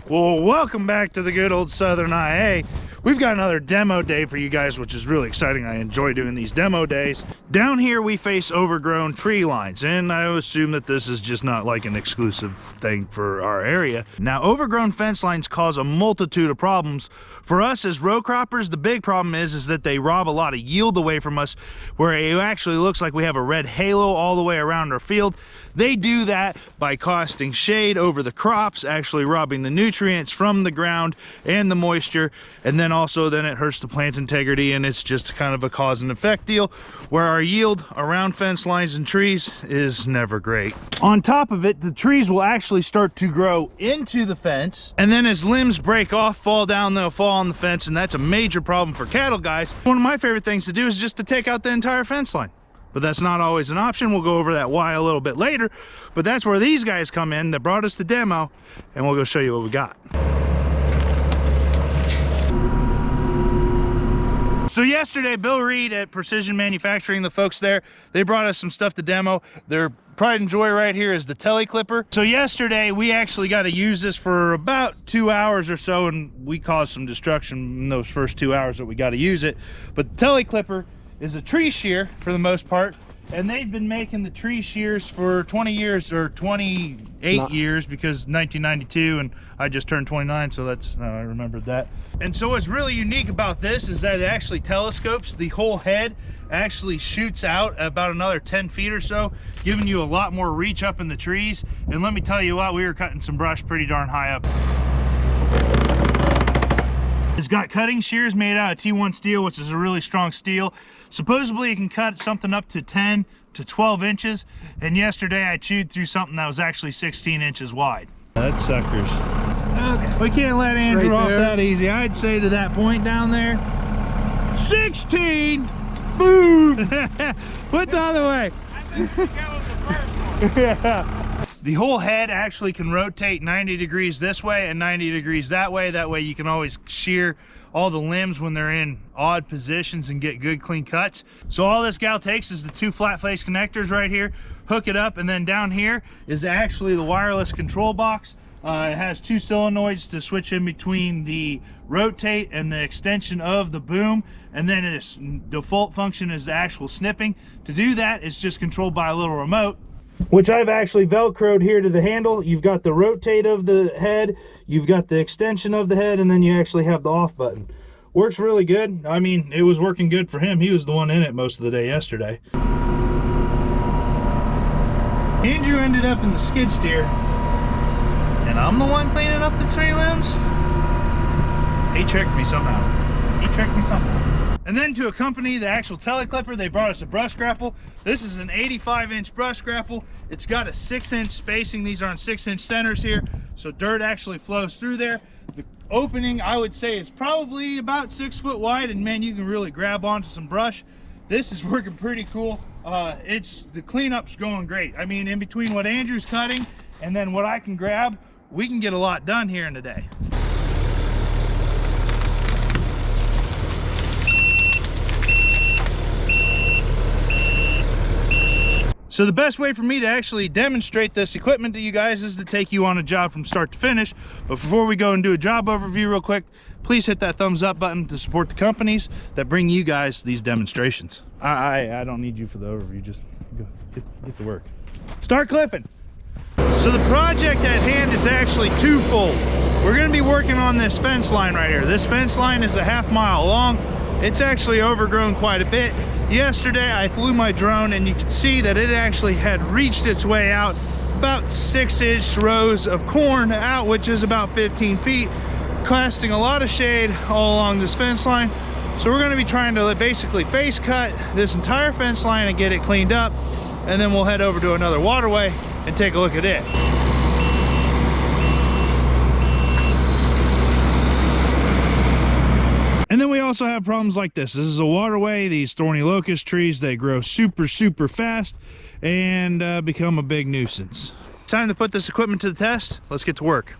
Well, welcome back to the good old Southern IA. We've got another demo day for you guys, which is really exciting. I enjoy doing these demo days. Down here we face overgrown tree lines, and I assume that this is just not like an exclusive thing for our area. Now, overgrown fence lines cause a multitude of problems. For us as row croppers, the big problem is that they rob a lot of yield away from us, where it actually looks like we have a red halo all the way around our field. They do that by casting shade over the crops, actually robbing the nutrients from the ground and the moisture, and then it hurts the plant integrity, and it's just kind of a cause and effect deal where our yield around fence lines and trees is never great. On top of it, the trees will actually start to grow into the fence, and then as limbs break off, fall down, they'll fall on the fence, and that's a major problem for cattle guys. One of my favorite things to do is just to take out the entire fence line. But that's not always an option. We'll go over that why a little bit later, but that's where these guys come in that brought us the demo, and we'll go show you what we got. So yesterday, Bill Reed at Precision Manufacturing, the folks there, they brought us some stuff to demo. Their pride and joy right here is the TeleClipper. So yesterday, we actually got to use this for about 2 hours or so, and we caused some destruction in those first 2 hours that we got to use it. But the TeleClipper is a tree shear for the most part, and they've been making the tree shears for 20 years or 28 years, because 1992, and I just turned 29, so that's I remembered that. And so what's really unique about this is that it actually telescopes. The whole head actually shoots out about another 10 feet or so, giving you a lot more reach up in the trees. And let me tell you what, we were cutting some brush pretty darn high up. It's got cutting shears made out of T1 steel, which is a really strong steel. Supposedly it can cut something up to 10 to 12 inches. And yesterday I chewed through something that was actually 16 inches wide. That suckers. Okay. We can't let Andrew off that easy. I'd say to that point down there, 16! Boom! Put the other way. I think that was the first one. Yeah. The whole head actually can rotate 90 degrees this way and 90 degrees that way. That way you can always shear all the limbs when they're in odd positions and get good clean cuts. So all this gal takes is the two flat face connectors right here, hook it up, and then down here is actually the wireless control box. It has two solenoids to switch in between the rotate and the extension of the boom, and then its default function is the actual snipping. To do that, it's just controlled by a little remote, which I've actually velcroed here to the handle. You've got the rotate of the head, you've got the extension of the head, and then you actually have the off button. Works really good. I mean, it was working good for him. He was the one in it most of the day yesterday. Andrew ended up in the skid steer, and I'm the one cleaning up the tree limbs. He tricked me somehow. He tricked me somehow. And then to accompany the actual TeleClipper, they brought us a brush grapple. This is an 85-inch brush grapple. It's got a 6-inch spacing. These are on 6-inch centers here, so dirt actually flows through there. The opening, I would say, is probably about 6 foot wide, and man, you can really grab onto some brush. This is working pretty cool. The cleanup's going great. I mean, in between what Andrew's cutting and then what I can grab, we can get a lot done here in a day. So the best way for me to actually demonstrate this equipment to you guys is to take you on a job from start to finish. But before we go and do a job overview real quick, please hit that thumbs up button to support the companies that bring you guys these demonstrations. I don't need you for the overview, just go get to work. Start clipping. So the project at hand is actually twofold. We're gonna be working on this fence line right here. This fence line is a ½ mile long. It's actually overgrown quite a bit. Yesterday I flew my drone and you can see that it actually had reached its way out about 6-inch rows of corn out, which is about 15 feet, casting a lot of shade all along this fence line. So we're going to be trying to basically face cut this entire fence line and get it cleaned up, and then we'll head over to another waterway and take a look at it. And then we also have problems like this. This is a waterway. These thorny locust trees, they grow super fast and become a big nuisance. It's time to put this equipment to the test. Let's get to work.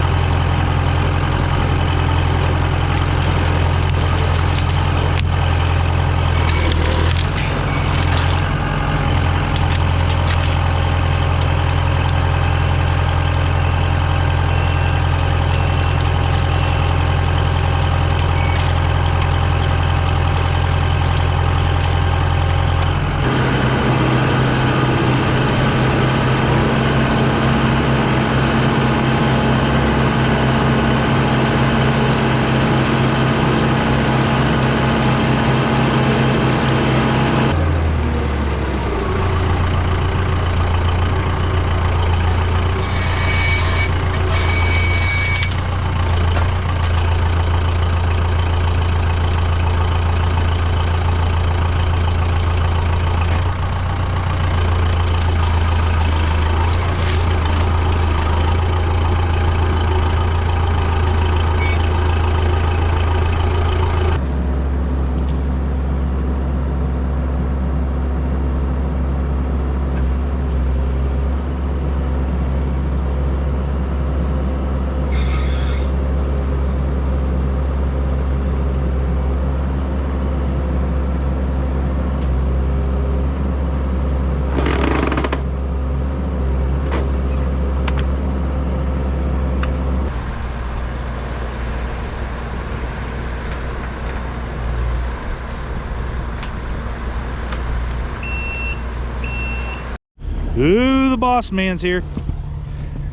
the boss man's here.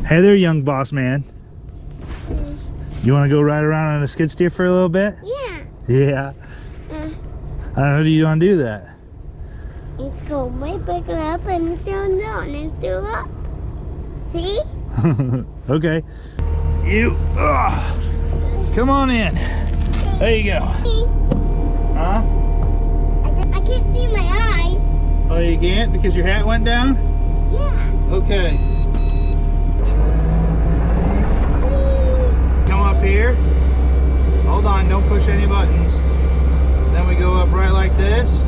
Hey there, young boss man. You want to go ride around on a skid steer for a little bit? Yeah. Yeah. How do you want to do that? Let's go way pick it up and down and do up. See? Okay. You. Come on in. There you go. Huh? I can't see my eyes. Oh, you can't because your hat went down? Yeah. Okay. Come up here. Hold on, don't push any buttons. Then we go up right like this,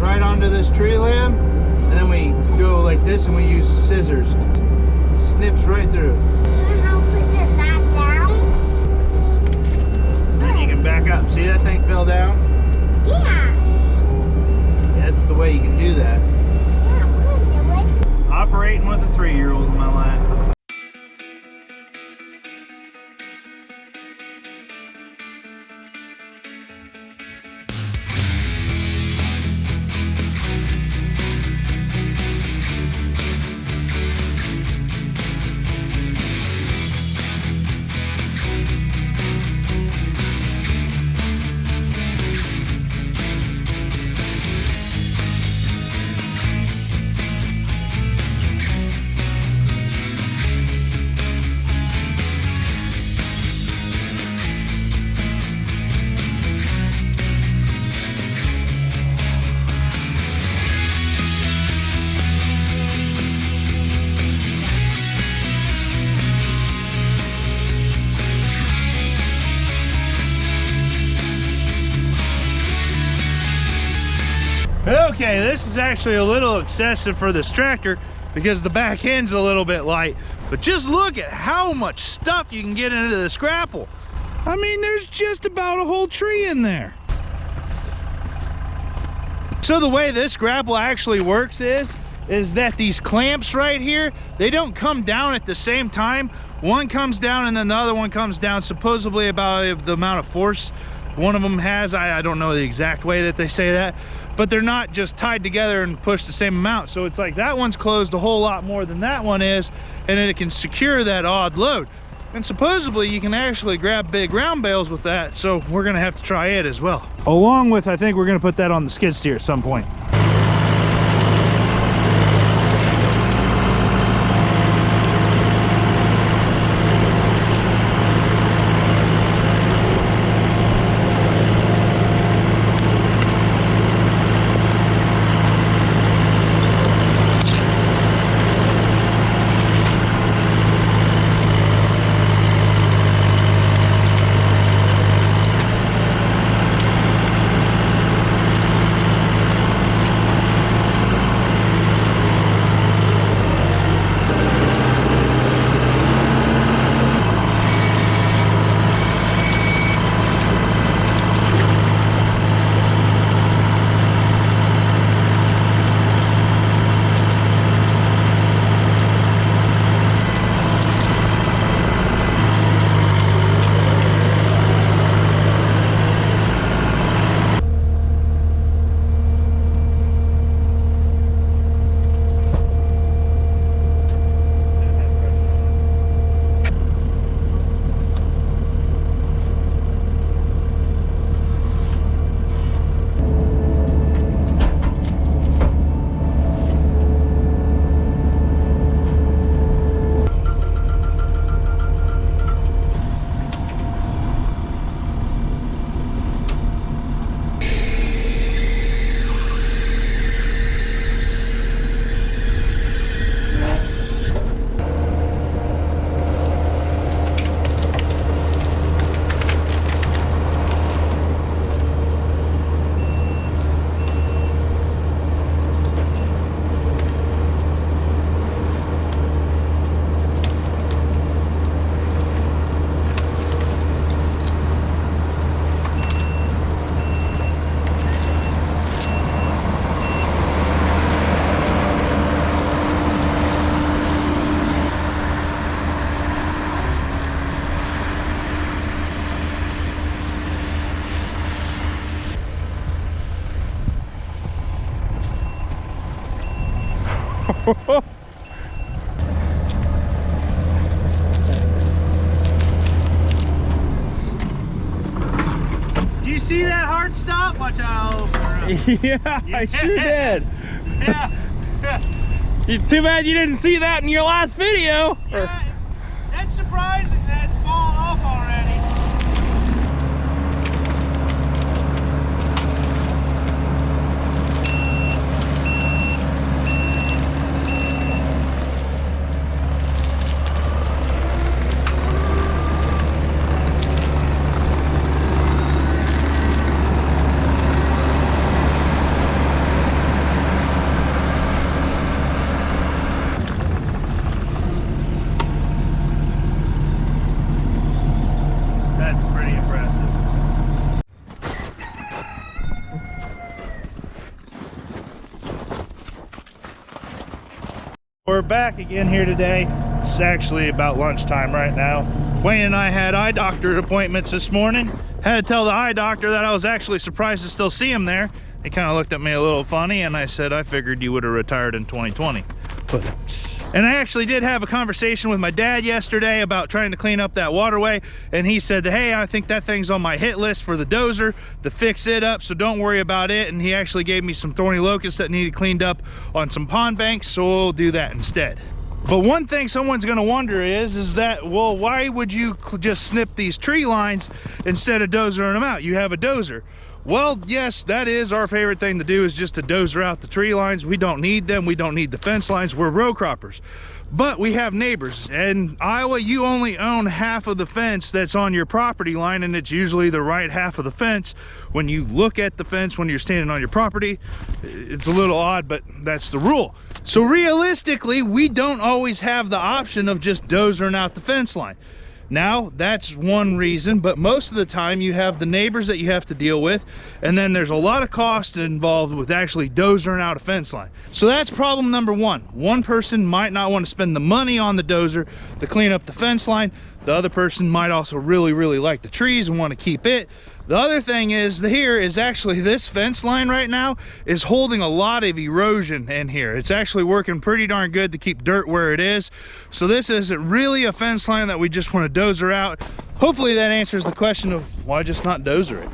right onto this tree limb, and then we go like this and we use scissors. Snips right through. How put it back down? Then you can back up. See that thing fell down? Yeah. That's the way you can do that. Yeah, we'll do it. Operating with a 3-year-old in my lap. Okay, this is actually a little excessive for this tractor because the back end's a little bit light, but just look at how much stuff you can get into this grapple. I mean, there's just about a whole tree in there. So the way this grapple actually works is that these clamps right here, they don't come down at the same time. One comes down and then the other one comes down, supposedly about the amount of force one of them has. I don't know the exact way that they say that, but they're not just tied together and pushed the same amount. So it's like that one's closed a whole lot more than that one is, and then it can secure that odd load. And supposedly you can actually grab big round bales with that, so we're gonna have to try it as well. Along with, I think we're gonna put that on the skid steer at some point. didn't stop much all over. Yeah, I sure did. Yeah. It's too bad you didn't see that in your last video. Yeah, that's surprising that it's fallen off already. That's pretty impressive. We're back again here today. It's actually about lunchtime right now. Wayne and I had eye doctor appointments this morning. Had to tell the eye doctor that I was actually surprised to still see him there. He kind of looked at me a little funny, and I said, I figured you would have retired in 2020. And I actually did have a conversation with my dad yesterday about trying to clean up that waterway, and he said, hey, I think that thing's on my hit list for the dozer to fix it up, so don't worry about it. And he actually gave me some thorny locusts that needed cleaned up on some pond banks, so we'll do that instead. But one thing someone's gonna wonder is that, well, why would you just snip these tree lines instead of dozering them out? You have a dozer. Well, yes, that is our favorite thing to do, is just to dozer out the tree lines. We don't need them. We don't need the fence lines. We're row croppers. But we have neighbors. In Iowa, you only own half of the fence that's on your property line, and it's usually the right half of the fence. When you look at the fence when you're standing on your property, it's a little odd, but that's the rule. So realistically, we don't always have the option of just dozering out the fence line. Now, that's one reason, but most of the time you have the neighbors that you have to deal with, and then there's a lot of cost involved with actually dozering out a fence line. So that's problem number one. One person might not want to spend the money on the dozer to clean up the fence line. The other person might also really like the trees and want to keep it. The other thing is, here is actually this fence line right now is holding a lot of erosion in here. It's actually working pretty darn good to keep dirt where it is. So this isn't really a fence line that we just want to dozer out. Hopefully that answers the question of why just not dozer it.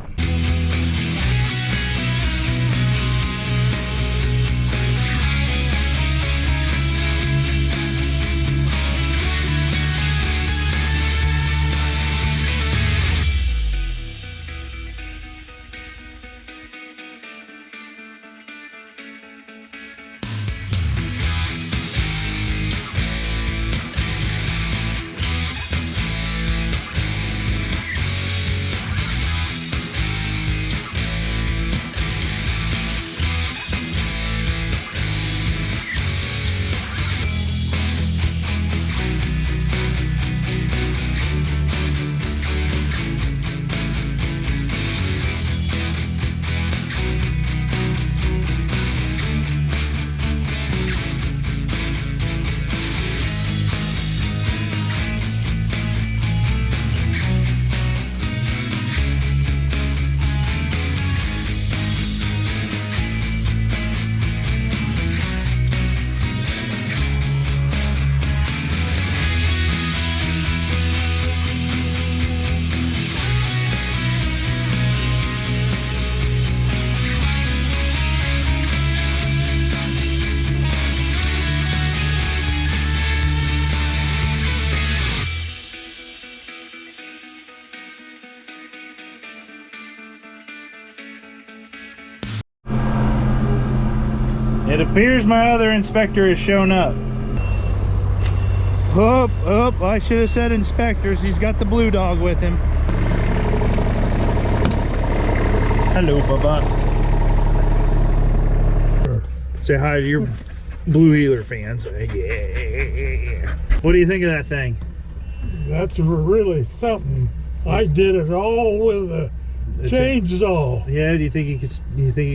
It appears my other inspector has shown up. Oh, I should have said inspectors. He's got the blue dog with him. Hello, Bubba. Say hi to your Blue Heeler fans. Yeah. What do you think of that thing? That's really something. I did it all with a chainsaw. Yeah, do you think you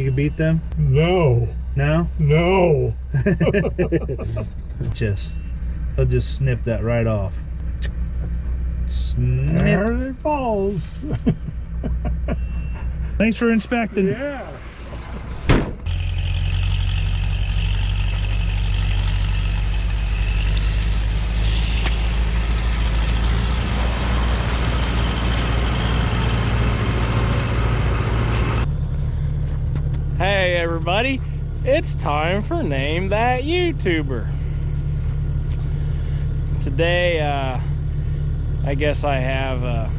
could beat them? No. No? No. I'll just snip that right off. Snip. There it falls. Thanks for inspecting. Yeah. buddy. It's time for Name That YouTuber. Today, I guess I have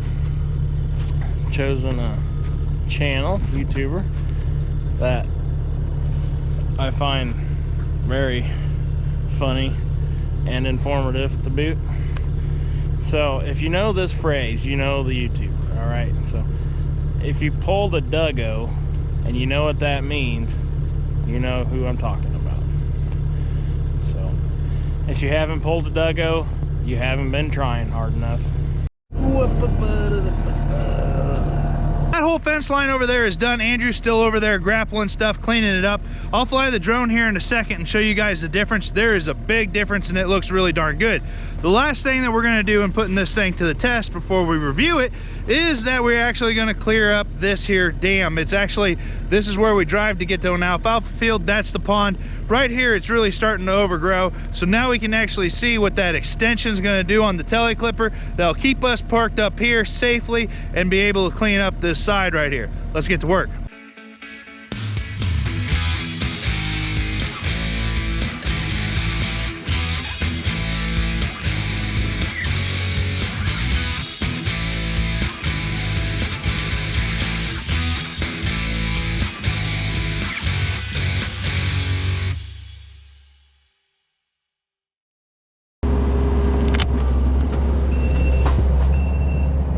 chosen a channel, YouTuber, that I find very funny and informative to boot. So if you know this phrase, you know the YouTuber, all right? So if you pulled a Duggo and you know what that means, you know who I'm talking about. So if you haven't pulled a Duggo, you haven't been trying hard enough. That whole fence line over there is done. Andrew's still over there grappling stuff, cleaning it up. I'll fly the drone here in a second and show you guys the difference. There is a big difference and it looks really darn good. The last thing that we're gonna do in putting this thing to the test before we review it is that we're actually gonna clear up this here dam. It's actually, this is where we drive to get to an alfalfa field. That's the pond. Right here, it's really starting to overgrow. So now we can actually see what that extension is gonna do on the TeleClipper. That'll keep us parked up here safely and be able to clean up this side right here. Let's get to work.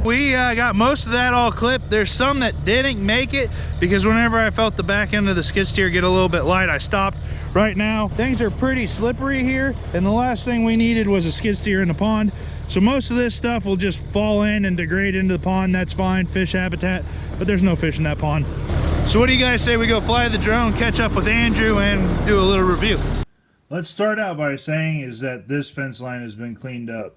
We got most of that all clipped. There's some that didn't make it because whenever I felt the back end of the skid steer get a little bit light, I stopped. Right now, things are pretty slippery here, and the last thing we needed was a skid steer in the pond. So most of this stuff will just fall in and degrade into the pond. That's fine, fish habitat, but there's no fish in that pond. So what do you guys say we go fly the drone, catch up with Andrew, and do a little review? Let's start out by saying is that this fence line has been cleaned up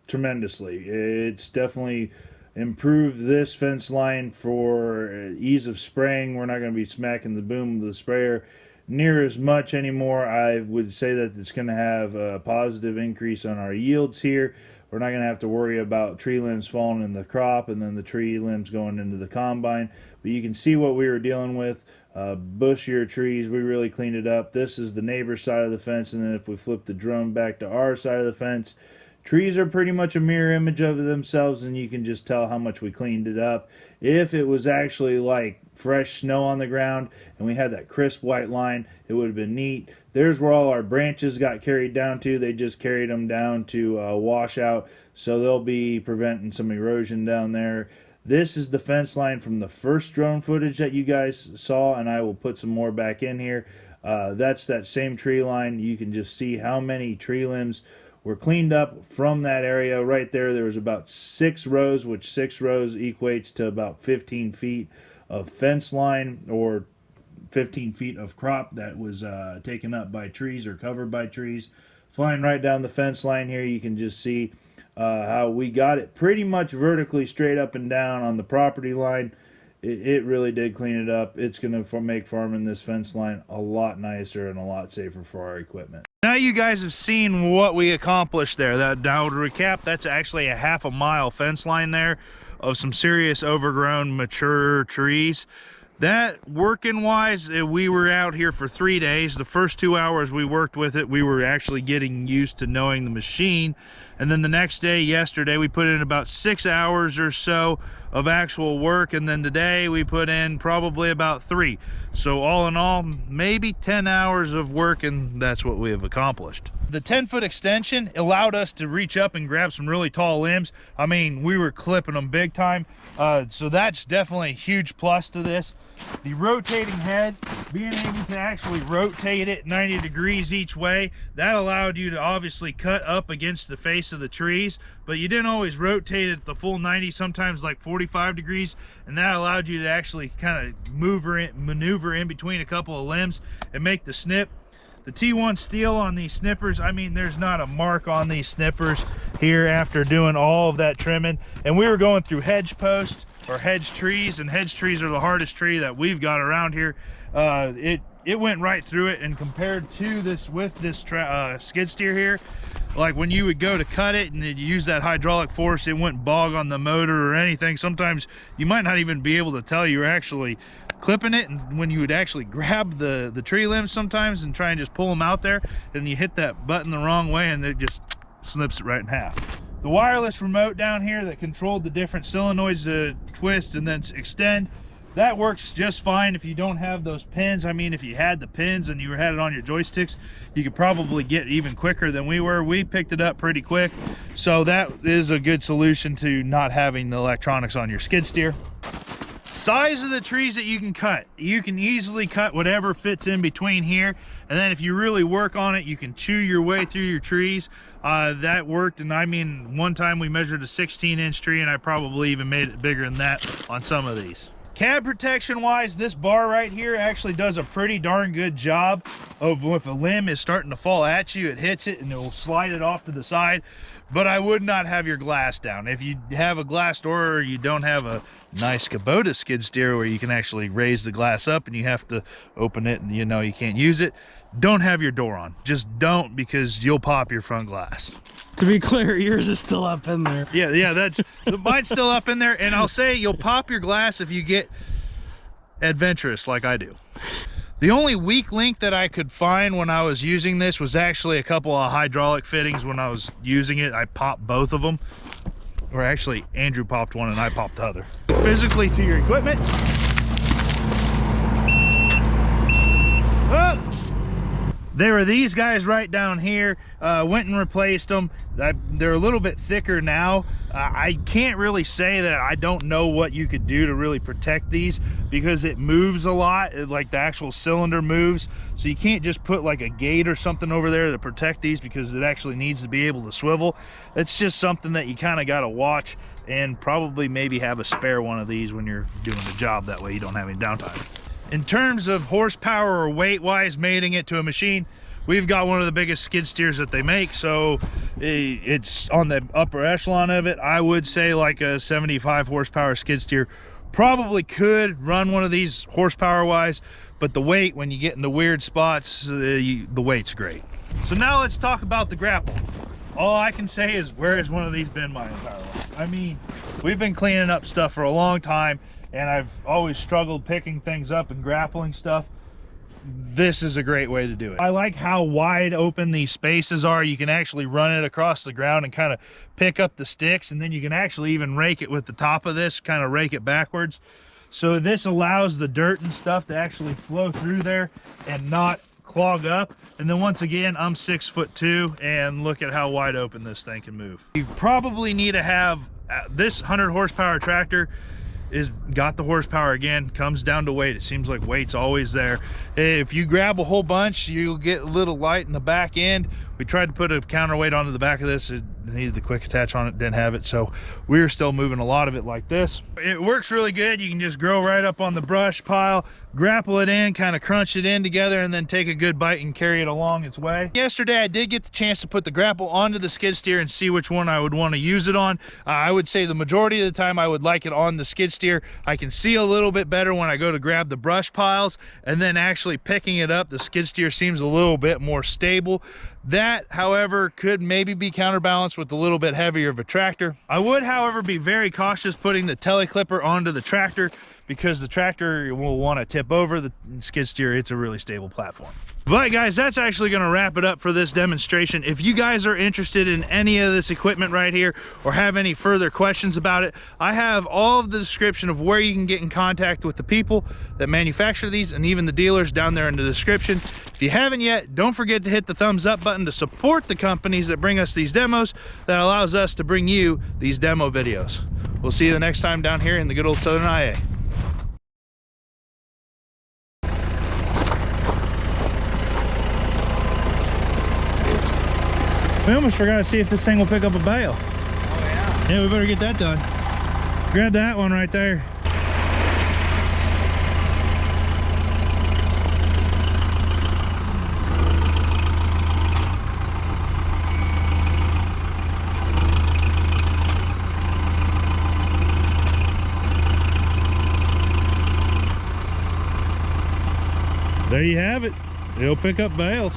tremendously. It's definitely improved this fence line for ease of spraying. We're not going to be smacking the boom of the sprayer near as much anymore. I would say that it's going to have a positive increase on our yields here. We're not going to have to worry about tree limbs falling in the crop and then the tree limbs going into the combine. But you can see what we were dealing with. Bushier trees, we really cleaned it up. This is the neighbor's side of the fence, and then if we flip the drone back to our side of the fence, trees are pretty much a mirror image of themselves, and you can just tell how much we cleaned it up. If it was actually like fresh snow on the ground and we had that crisp white line, it would have been neat. There's where all our branches got carried down to. They just carried them down to washout, so they'll be preventing some erosion down there. This is the fence line from the first drone footage that you guys saw, and I will put some more back in here. That's that same tree line. You can just see how many tree limbs were cleaned up from that area right there. There was about 6 rows, which 6 rows equates to about 15 feet of fence line or 15 feet of crop that was taken up by trees or covered by trees. Flying right down the fence line here, you can just see how we got it pretty much vertically straight up and down on the property line. It really did clean it up. It's going to make farming this fence line a lot nicer and a lot safer for our equipment. Now you guys have seen what we accomplished there. Now to recap, that's actually a ½ mile fence line there of some serious overgrown mature trees. That working wise, we were out here for 3 days. The first 2 hours we worked with it, we were actually getting used to knowing the machine. And then the next day, yesterday, we put in about 6 hours or so of actual work. And then today we put in probably about 3. So all in all, maybe 10 hours of work, and that's what we have accomplished. The 10-foot extension allowed us to reach up and grab some really tall limbs. I mean, we were clipping them big time. So that's definitely a huge plus to this. The rotating head, being able to actually rotate it 90 degrees each way, that allowed you to obviously cut up against the face of the trees, but you didn't always rotate it the full 90, sometimes like 45 degrees, and that allowed you to actually kind of maneuver in between a couple of limbs and make the snip. The T1 steel on these snippers, I mean, there's not a mark on these snippers here after doing all of that trimming. And we were going through hedge posts or hedge trees, and hedge trees are the hardest tree that we've got around here. It went right through it, and compared to this with this skid steer here, like when you would go to cut it and you use that hydraulic force, it wouldn't bog on the motor or anything. Sometimes you might not even be able to tell you're actually clipping it, and when you would actually grab the tree limbs sometimes and try and just pull them out there, and you hit that button the wrong way and it just snips it right in half. The wireless remote down here that controlled the different solenoids to twist and then extend, that works just fine if you don't have those pins. I mean, if you had the pins and you had it on your joysticks, you could probably get even quicker than we were. We picked it up pretty quick, so that is a good solution to not having the electronics on your skid steer. Size of the trees that you can cut. You can easily cut whatever fits in between here, and then if you really work on it, you can chew your way through your trees. That worked, and I mean, one time we measured a 16-inch tree, and I probably even made it bigger than that on some of these. Cab protection wise, this bar right here actually does a pretty darn good job of, if a limb is starting to fall at you, it hits it and it will slide it off to the side. But I would not have your glass down. If you have a glass door, or you don't have a nice Kubota skid steer where you can actually raise the glass up and you have to open it and you know you can't use it, don't have your door on. Just don't, because you'll pop your front glass. To be clear, yours is still up in there. Yeah, that's mine's still up in there, and I'll say you'll pop your glass if you get adventurous like I do. The only weak link that I could find when I was using this was actually a couple of hydraulic fittings. When I was using it, I popped both of them. Or actually, Andrew popped one and I popped the other. Physically to your equipment. Oh! There were these guys right down here. Went and replaced them. They're a little bit thicker now. I can't really say that I don't know what you could do to really protect these, because it moves a lot. Like the actual cylinder moves, so you can't just put like a gate or something over there to protect these, because it actually needs to be able to swivel. It's just something that you kind of got to watch, and probably maybe have a spare one of these when you're doing the job. That way you don't have any downtime. In terms of horsepower or weight wise, mating it to a machine, we've got one of the biggest skid steers that they make, so it's on the upper echelon of it. I would say like a 75 horsepower skid steer probably could run one of these horsepower wise, but the weight, when you get into weird spots, the weight's great. So now let's talk about the grapple. All I can say is, where has one of these been my entire life? I mean, we've been cleaning up stuff for a long time, and I've always struggled picking things up and grappling stuff. This is a great way to do it. I like how wide open these spaces are. You can actually run it across the ground and kind of pick up the sticks, and then you can actually even rake it with the top of this, kind of rake it backwards. So this allows the dirt and stuff to actually flow through there and not clog up. And then once again, I'm 6'2", and look at how wide open this thing can move. You probably need to have this 100 horsepower tractor is got the horsepower. Again, comes down to weight. It seems like weight's always there. If you grab a whole bunch, you'll get a little light in the back end. We tried to put a counterweight onto the back of this. It needed the quick attach on it, didn't have it, so we're still moving a lot of it like this. It works really good. You can just grow right up on the brush pile, grapple it in, kind of crunch it in together, and then take a good bite and carry it along its way. Yesterday I did get the chance to put the grapple onto the skid steer and see which one I would want to use it on. I would say the majority of the time I would like it on the skid steer. I can see a little bit better when I go to grab the brush piles, and then actually picking it up, the skid steer seems a little bit more stable. That, however, could maybe be counterbalanced with a little bit heavier of a tractor. I would, however, be very cautious putting the TeleClipper onto the tractor, because the tractor will want to tip over. The skid steer, it's a really stable platform. But guys, that's actually going to wrap it up for this demonstration. If you guys are interested in any of this equipment right here, or have any further questions about it, I have all of the description of where you can get in contact with the people that manufacture these, and even the dealers down there in the description. If you haven't yet, don't forget to hit the thumbs up button to support the companies that bring us these demos. That allows us to bring you these demo videos. We'll see you the next time down here in the good old Southern IA. We almost forgot to see if this thing will pick up a bale. Oh yeah. Yeah, we better get that done. Grab that one right there. There you have it. It'll pick up bales.